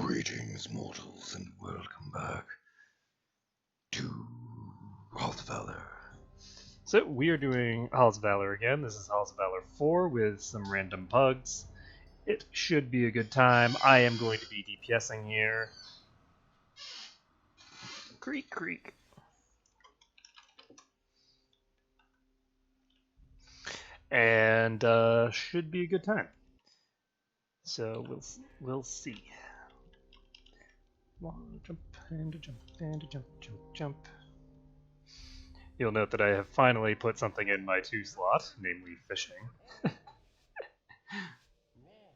Greetings, mortals, and welcome back to Halls of Valor. So we are doing Halls of Valor again. This is Halls of Valor 4 with some random pugs. It should be a good time. I am going to be DPSing here. Creak, creak. And should be a good time. So we'll see. Jump and jump and jump, jump, jump. You'll note that I have finally put something in my 2 slot, namely fishing.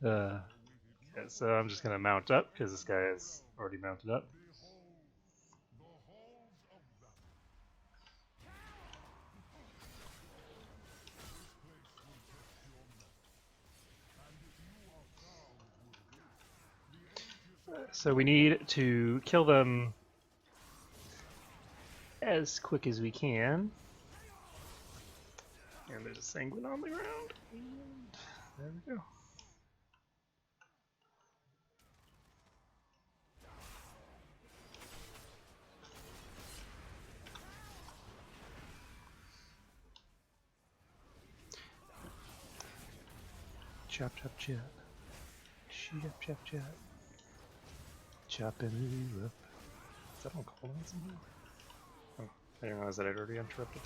Okay, so I'm just gonna mount up because this guy is already mounted up. So we need to kill them as quick as we can. And there's a sanguine on the ground. And there we go. Chop, chop, chop. Chop, chop, chop. Chopping you up. Is that on cooldown somehow? Oh, I didn't realize that I'd already interrupted.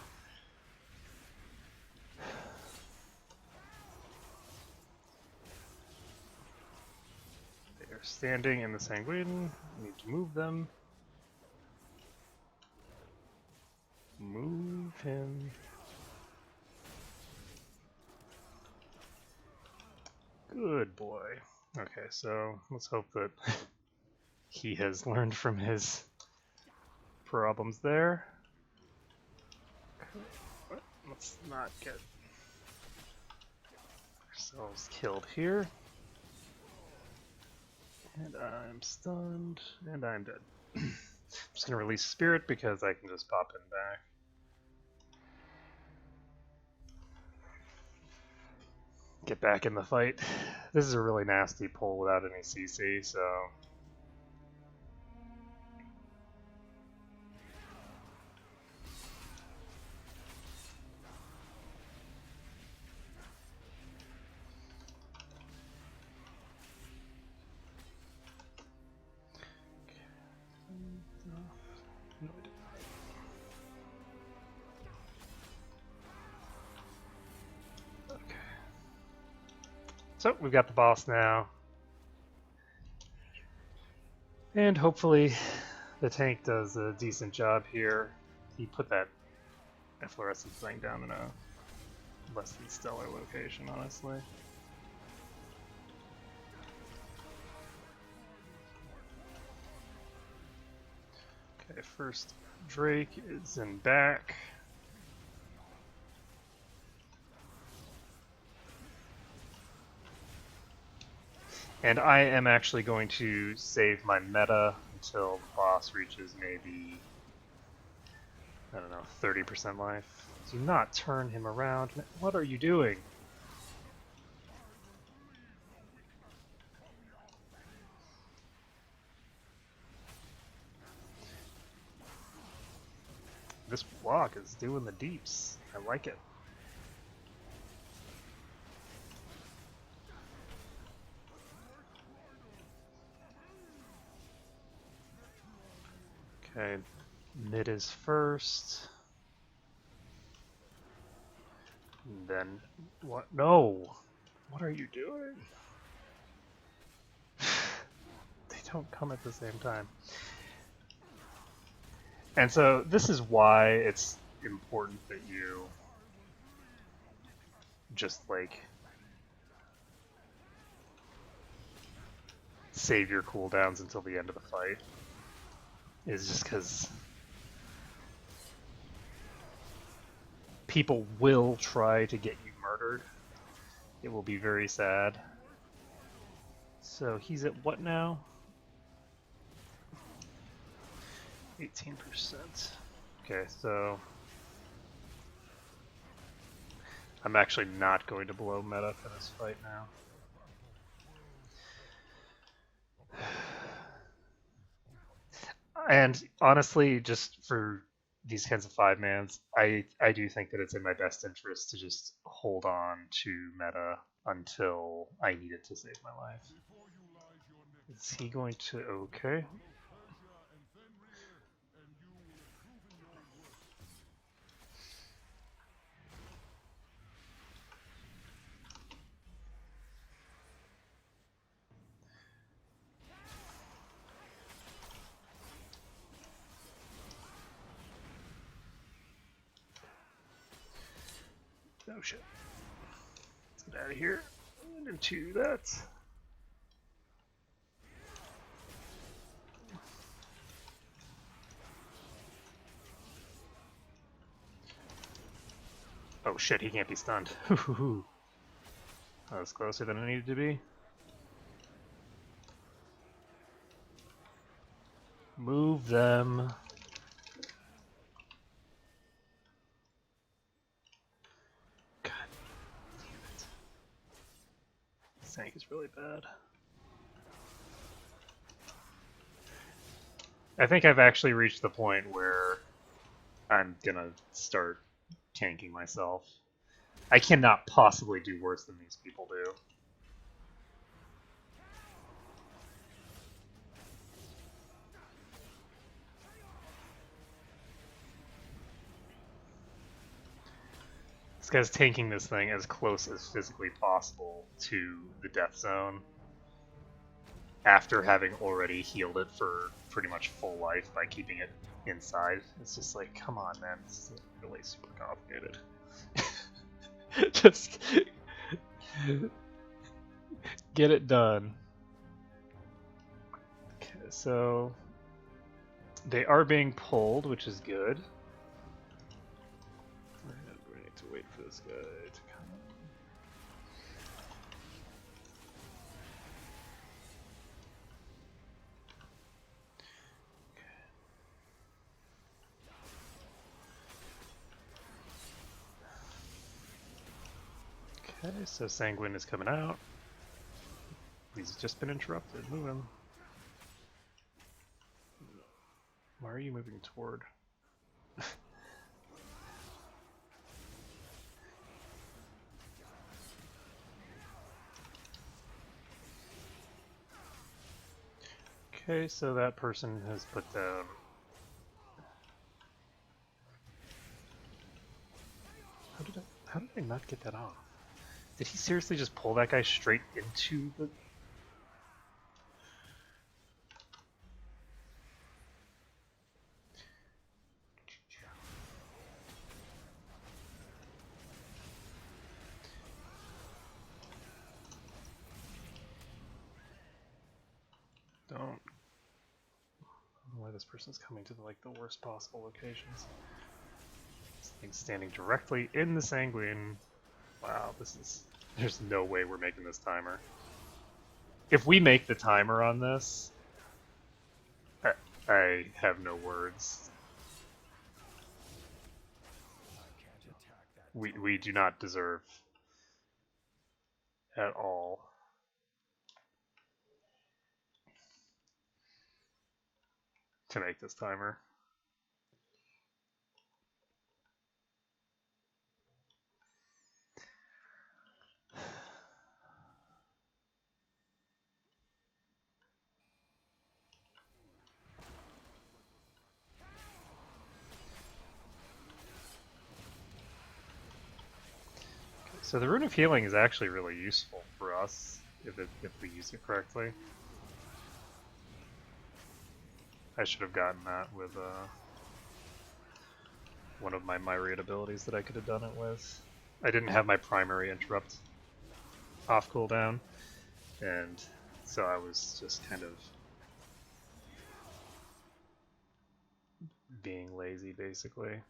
They are standing in the sanguine. I need to move them. Move him. Good boy. Okay, so let's hope that he has learned from his problems there. Let's not get ourselves killed here. And I'm stunned, and I'm dead. I'm just going to release Spirit because I can just pop him back. Get back in the fight. This is a really nasty pull without any CC, so... So, we've got the boss now. And hopefully the tank does a decent job here. He put that efflorescence thing down in a less than stellar location, honestly. Okay, first Drake is in back. And I am actually going to save my meta until the boss reaches maybe, I don't know, 30% life. Do not turn him around. What are you doing? This walk is doing the deeps. I like it. Okay, mid is first. And then what? No! What are you doing? They don't come at the same time. And so this is why it's important that you just like save your cooldowns until the end of the fight. Is just because people will try to get you murdered. It will be very sad. So he's at what now? 18%. Okay, so I'm actually not going to blow meta for this fight now. And honestly, just for these kinds of 5 mans, I do think that it's in my best interest to just hold on to meta until I need it to save my life. Is he going to? Okay. Oh shit. Let's get out of here. And into that. Oh shit, he can't be stunned. That was closer than it needed to be. Move them. God damn it. This tank is really bad. I think I've actually reached the point where I'm gonna start tanking myself. I cannot possibly do worse than these people do. This guy's tanking this thing as close as physically possible to the death zone after having already healed it for pretty much full life by keeping it inside. It's just like, come on, man, this is really super complicated. Just get it done. Okay, so they are being pulled, which is good. We need to wait for this guy to come. Okay, so Sanguine is coming out. He's just been interrupted. Move him. Why are you moving toward? Okay, so that person has put down. How did I not get that off? Did he seriously just pull that guy straight into the? Don't. I don't know why this person's coming to the worst possible locations. This thing's standing directly in the Sanguine. Wow, this is. There's no way we're making this timer. If we make the timer on this, I have no words. We do not deserve at all. To make this timer. So the Rune of Healing is actually really useful for us if we use it correctly. I should have gotten that with one of my myriad abilities that I could have done it with. I didn't have my primary interrupt off cooldown, and so I was just kind of being lazy, basically.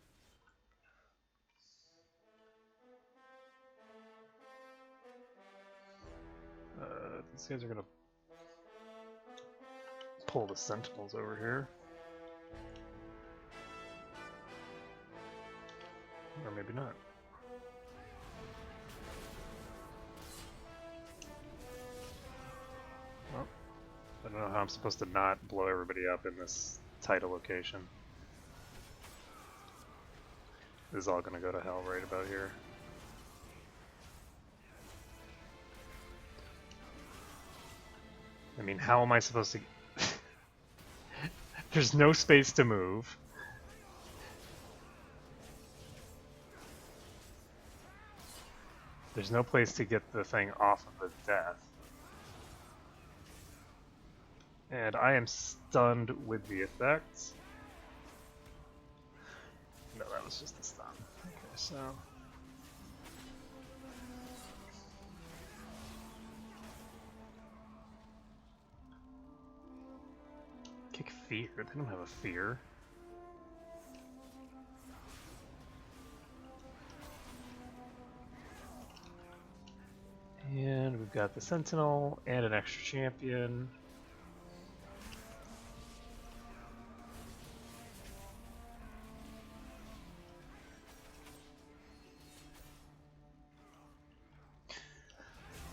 These guys are gonna pull the sentinels over here. Or maybe not. Well, I don't know how I'm supposed to not blow everybody up in this title location. This is all gonna go to hell right about here. I mean, how am I supposed to... There's no space to move. There's no place to get the thing off of the death. And I am stunned with the effects. No, that was just a stun. Okay, so... Kick fear? They don't have a fear. And we've got the Sentinel and an extra champion.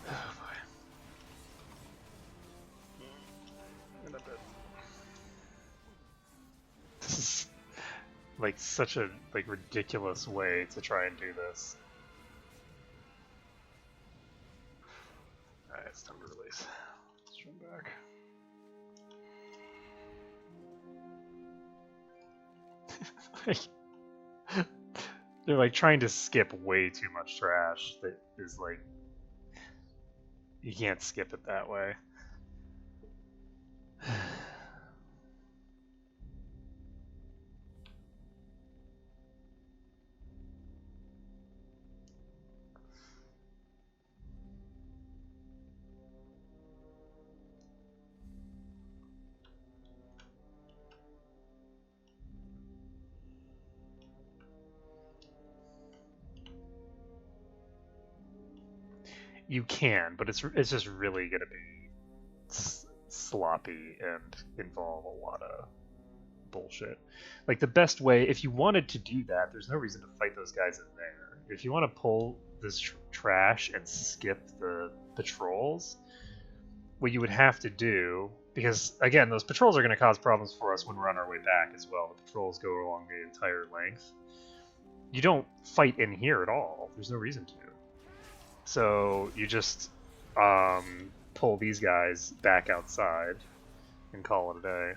Oh boy. And I bet this is like such a ridiculous way to try and do this. Alright, it's time to release. Let's run back. They're like trying to skip way too much trash that is like, you can't skip it that way. You can, but it's just really gonna be sloppy and involve a lot of bullshit. Like the best way, if you wanted to do that, there's no reason to fight those guys in there. If you want to pull this trash and skip the patrols, what you would have to do, because again, those patrols are going to cause problems for us when we're on our way back as well. The patrols go along the entire length. You don't fight in here at all. There's no reason to. So you just pull these guys back outside and call it a day.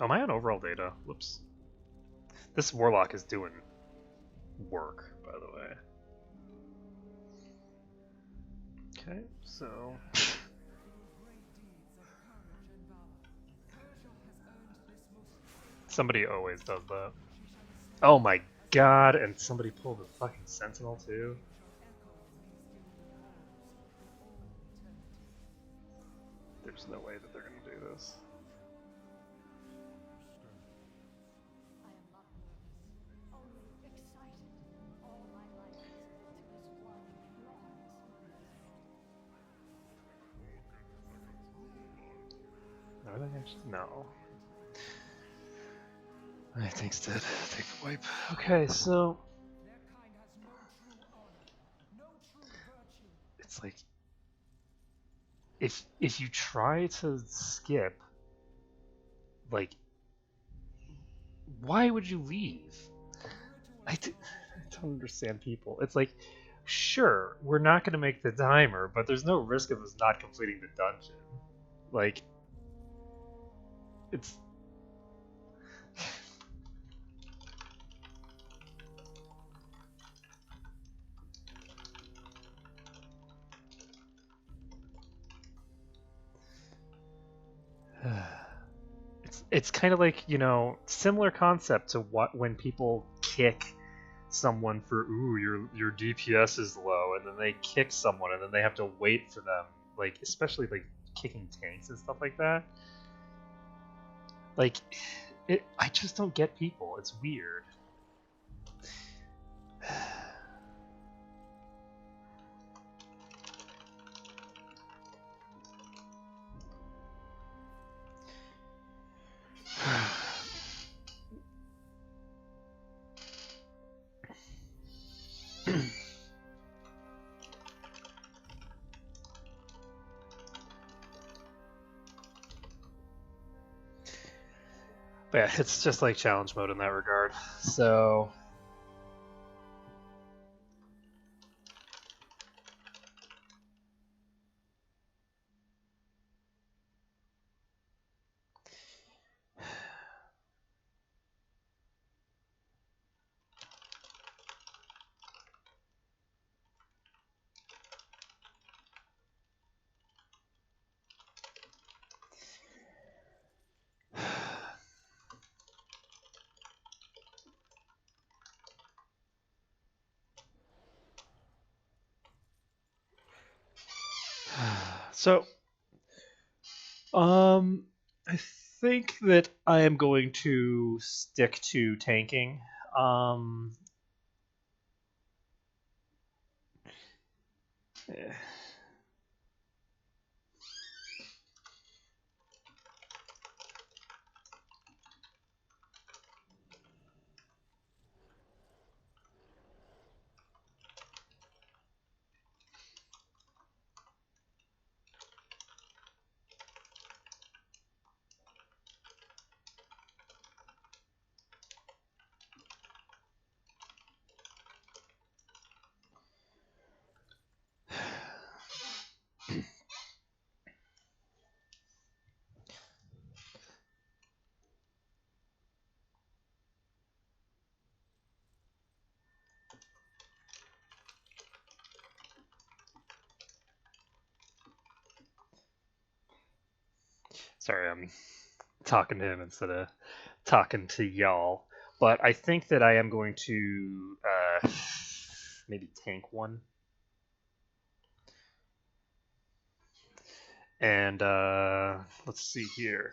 Oh, am I on overall data? Whoops. This Warlock is doing work, by the way. Okay, so... Somebody always does that. Oh my god, and somebody pulled the fucking Sentinel too? There's no way that they're gonna do this. Are they actually? No. Alright, thanks, Ted. Take the wipe. Okay, so... It's like... If you try to skip, like... Why would you leave? I don't understand people. It's like, sure, we're not going to make the timer, but there's no risk of us not completing the dungeon. Like... It's... It's kind of like, you know, similar concept to what when people kick someone for, ooh, your DPS is low, and then they kick someone and then they have to wait for them, like, especially like kicking tanks and stuff like that. Like, I just don't get people. It's weird. Yeah, it's just like challenge mode in that regard. So so I think that I am going to stick to tanking. Um eh, sorry, I'm talking to him instead of talking to y'all. But I think that I am going to maybe tank one. And let's see here.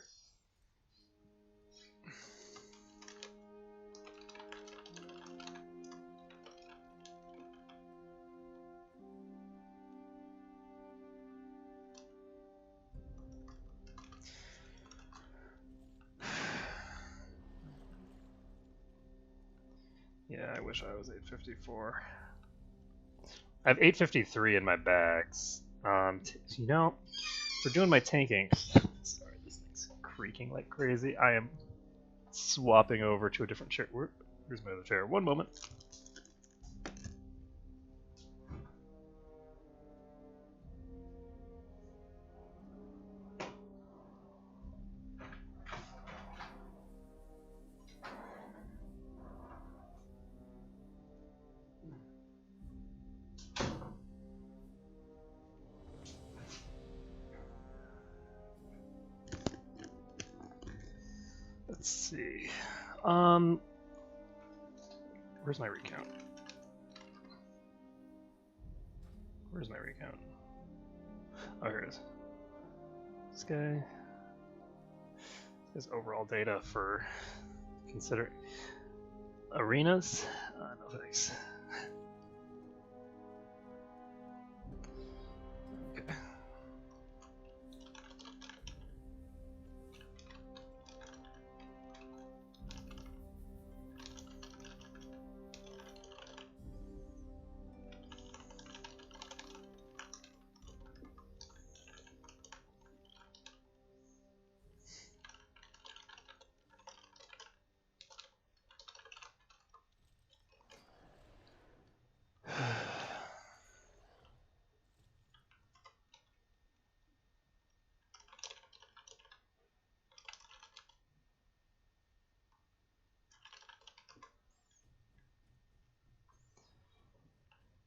Yeah, I wish I was 854. I have 853 in my bags. You know, for doing my tanking. Sorry, this thing's creaking like crazy. I am swapping over to a different chair. Where's my other chair? One moment. Let's see. Where's my recount? Where's my recount? Oh, here it is. This guy. His overall data for consider arenas. No thanks. Okay.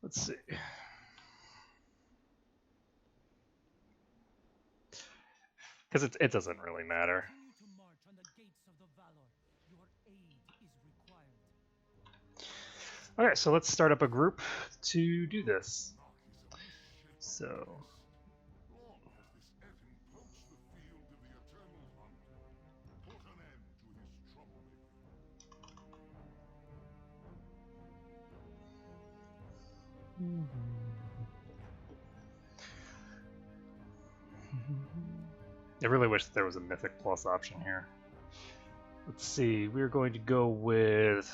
Let's see. Because it doesn't really matter. Continue to march on the gates of the Valor. Your aid is required. Okay, so let's start up a group to do this. So. Long has this effing cloaks the field of the eternal hunt. Put an end to his troublemaking. I really wish there was a Mythic Plus option here. Let's see, we're going to go with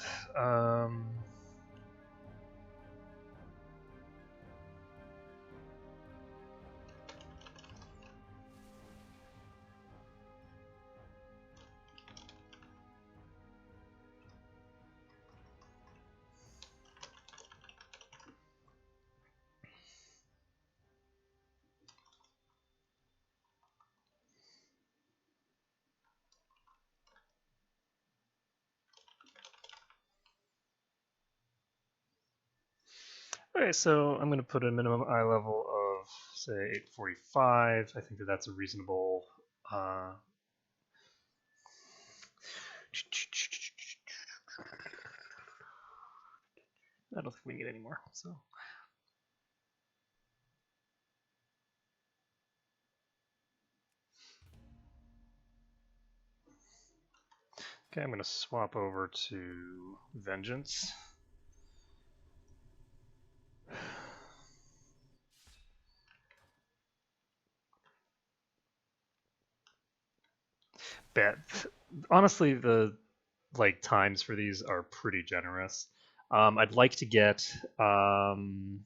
Okay, so I'm going to put a minimum eye level of, say, 845. I think that that's a reasonable. I don't think we can get any more. So. Okay, I'm going to swap over to Vengeance. Bet. Honestly, the times for these are pretty generous. I'd like to get I'd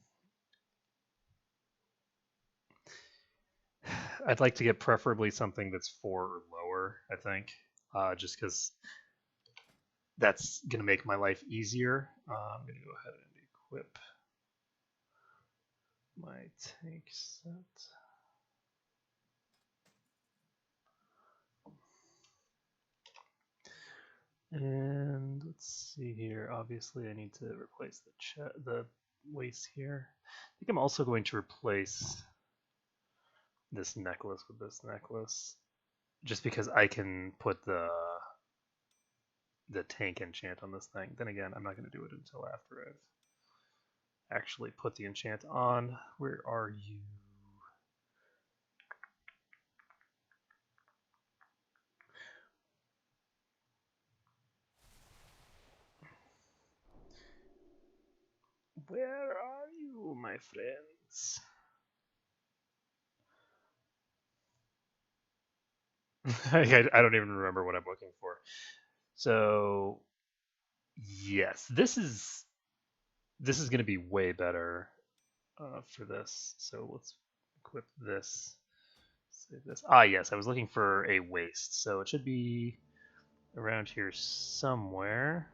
like to get preferably something that's 4 or lower. I think, just because that's gonna make my life easier. I'm gonna go ahead and equip my tank set. And let's see here. Obviously, I need to replace the waist here. I think I'm also going to replace this necklace with this necklace, just because I can put the tank enchant on this thing. Then again, I'm not going to do it until after I've actually put the enchant on. Where are you? Where are you, my friends? I don't even remember what I'm looking for. So, yes, this is going to be way better for this. So let's equip this. Save this. Ah, yes, I was looking for a waist. So it should be around here somewhere.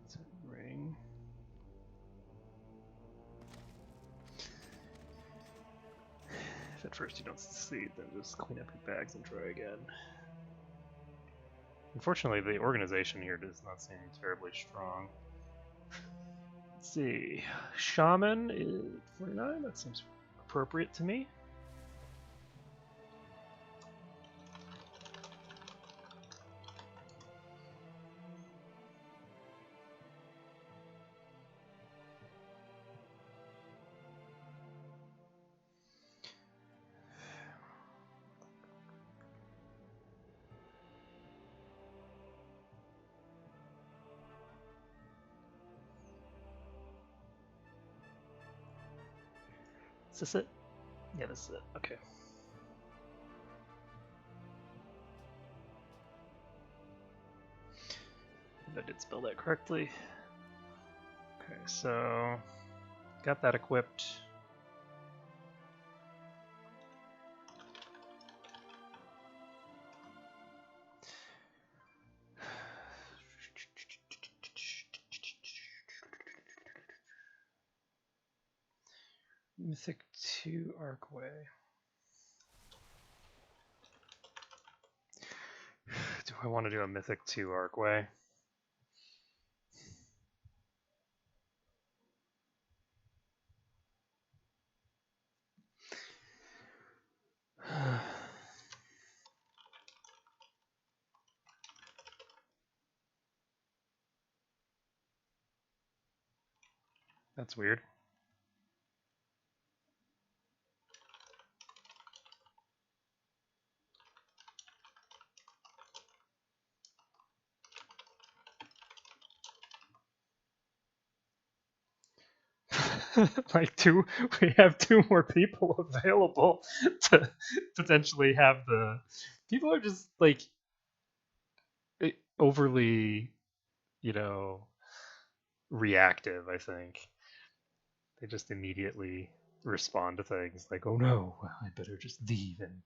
It's a ring. If at first you don't succeed, then just clean up your bags and try again. Unfortunately, the organization here does not seem terribly strong. Let's see. Shaman is 49. That seems appropriate to me. Is this it? Yeah, this is it. Okay. I did spell that correctly. Okay, so got that equipped. Mythic 2 Arcway. Do I want to do a Mythic 2 Arcway? That's weird. We have 2 more people available to potentially have the. People are just overly, reactive. I think they just immediately respond to things like, "Oh no, I better just leave and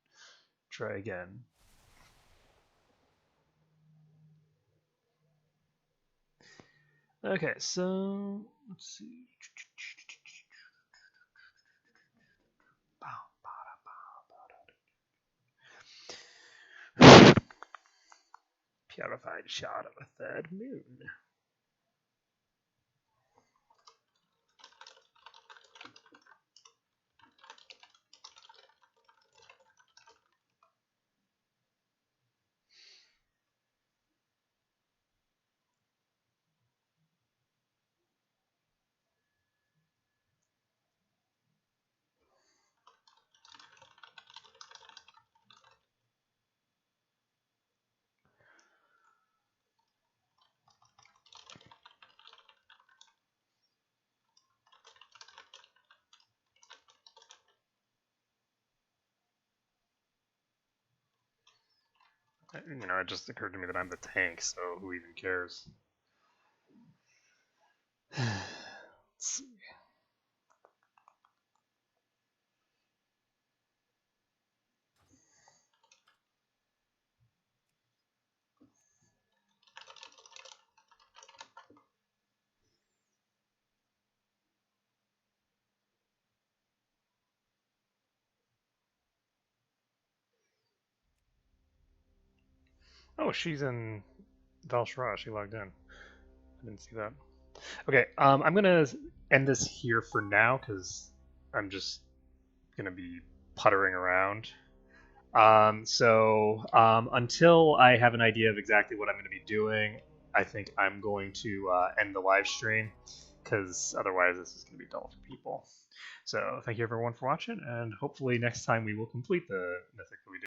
try again." Okay, so let's see. Purified shard of a third moon. You know, it just occurred to me that I'm the tank, so who even cares? Let's see. Oh, she's in Valshara. She logged in. I didn't see that. Okay, I'm gonna end this here for now because I'm just gonna be puttering around. Until I have an idea of exactly what I'm going to be doing, I think I'm going to end the live stream because otherwise this is going to be dull for people. So thank you everyone for watching, and hopefully next time we will complete the mythic that we did.